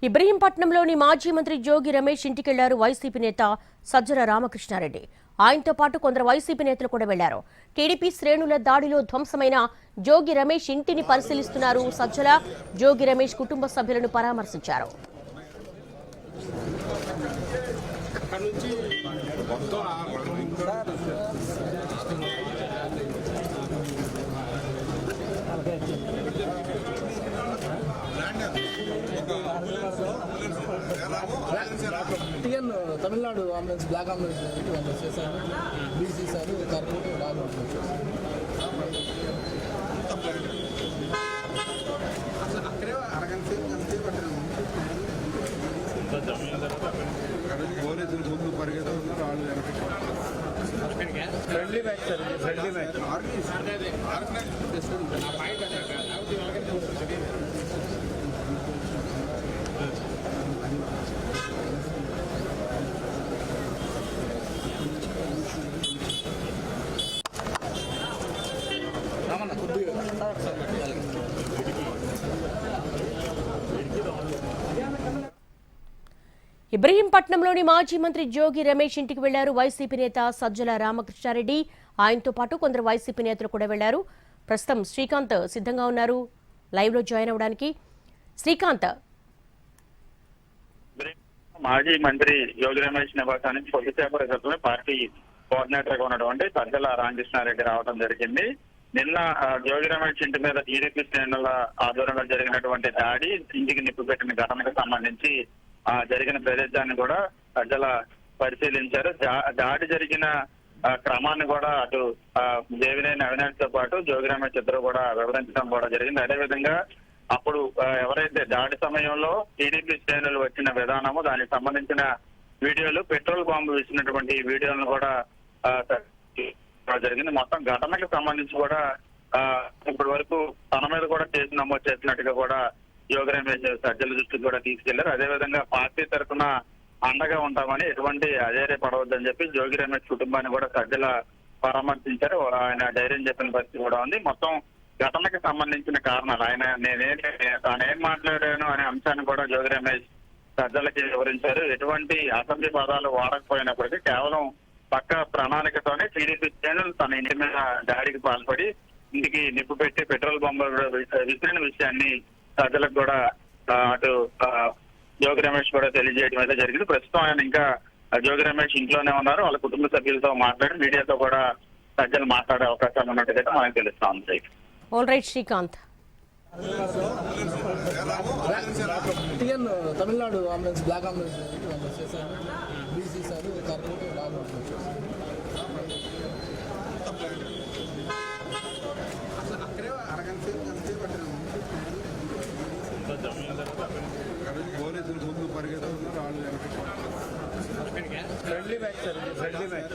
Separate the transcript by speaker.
Speaker 1: ఇబ్రహీంపట్నంలోని మాజీ మంత్రి జోగి రమేష్ ఇంటికెళ్లారు వైసీపీ నేత సజ్జల రామకృష్ణారెడ్డి. ఆయనతో పాటు కొందరు వైసీపీ నేతలు కూడా వెళ్లారు. టీడీపీ శ్రేణుల దాడిలో ధ్వంసమైన జోగి రమేష్ ఇంటిని పరిశీలిస్తున్నారు సజ్జల. జోగి రమేష్ కుటుంబ సభ్యులను పరామర్శించారు.
Speaker 2: TN Tamil Nadu ambulance block ambulance చేశారు. బీసీ సార్ కర్నూలు రాజు
Speaker 3: పోలీసులు ముందు పరిగెత్తుతున్నారు.
Speaker 2: Friendly back sir, friendly back.
Speaker 1: ఇబ్రహీంపట్నంలోని మాజీ మంత్రి జోగి రమేష్ ఇంటికి వెళ్లారు వైసీపీ నేత సజ్జల రామకృష్ణారెడ్డి. ఆయనతో పాటు కొందరు వైసీపీ నేతలు కూడా వెళ్లారు. ప్రస్తుతం శ్రీకాంత్ సిద్ధంగా ఉన్నారు లైవ్ లో జాయిన్ అవడానికి. శ్రీకాంత్,
Speaker 4: మాజీ మంత్రి యోగి రమేష్ నివాసానికి కొద్దిసేపటి క్రితమే పార్టీ కోఆర్డినేటర్ గా ఉన్నటువంటి సజ్జల రామకృష్ణారెడ్డి రావడం జరిగింది. నిన్న జోగి రమేష్ ఇంటి మీద టీడీపీ శ్రేణుల ఆధ్వర్యంలో జరిగినటువంటి దాడి, ఇంటికి నిప్పు పెట్టిన ఘటనకు సంబంధించి జరిగిన ప్రదేశాన్ని కూడా సజ్జల పరిశీలించారు. దాడి జరిగిన క్రమాన్ని కూడా అటు దేవినేని అవినాష్ తో పాటు జోగి రమేష్ ఇద్దరు కూడా వివరించడం కూడా జరిగింది. అదేవిధంగా అప్పుడు ఎవరైతే దాడి సమయంలో టీడీపీ శ్రేణులు వచ్చిన విధానము, దానికి సంబంధించిన వీడియోలు, పెట్రోల్ బాంబు వేసినటువంటి వీడియోలను కూడా జరిగింది. మొత్తం ఘటనకు సంబంధించి కూడా ఇప్పటి వరకు తన మీద కూడా కేసు నమోదు చేసినట్టుగా కూడా యోగి రమేష్ సజ్జల దృష్టికి కూడా తీసుకెళ్లారు. అదేవిధంగా పార్టీ తరఫున అండగా ఉంటామని, ఎటువంటి అధైర్యపడవద్దని చెప్పి జోగి రమేష్ కుటుంబాన్ని కూడా సజ్జల పరామర్శించారు. ఆయన ధైర్యం చెప్పిన పరిస్థితి కూడా ఉంది. మొత్తం ఘటనకు సంబంధించిన కారణాలు, తానేం మాట్లాడాను అనే అంశాన్ని కూడా జోగి రమేష్ సజ్జలకి వివరించారు. ఎటువంటి అసభ్య పదాలు వాడకపోయినప్పటికీ కేవలం పక్క ప్రణాళికతోనే టీడీపీ శ్రేణులు తన ఇంటి మీద దాడికి పాల్పడి ఇంటికి నిప్పు పెట్టి పెట్రోల్ బాంబు విసిరిన విషయాన్ని సజ్జలకు కూడా అటు జోగి రమేష్ కూడా తెలియజేయడం అయితే జరిగింది. ప్రస్తుతం ఆయన ఇంకా జోగి రమేష్ ఇంట్లోనే ఉన్నారు. వాళ్ళ కుటుంబ సభ్యులతో మాట్లాడి మీడియాతో కూడా సజ్జలు మాట్లాడే అవకాశాలు ఉన్నట్టుగా మనకు తెలుస్తా ఉంది.
Speaker 1: All right Srikanth.
Speaker 2: TN Tamil Nadu ambulance block ambulance చేశారు. బీసీ సార్ కర్నూలు రాజు
Speaker 3: పోలీసులు ముందు పరిగెత్తుతున్నారు.
Speaker 2: Friendly back sir, friendly back.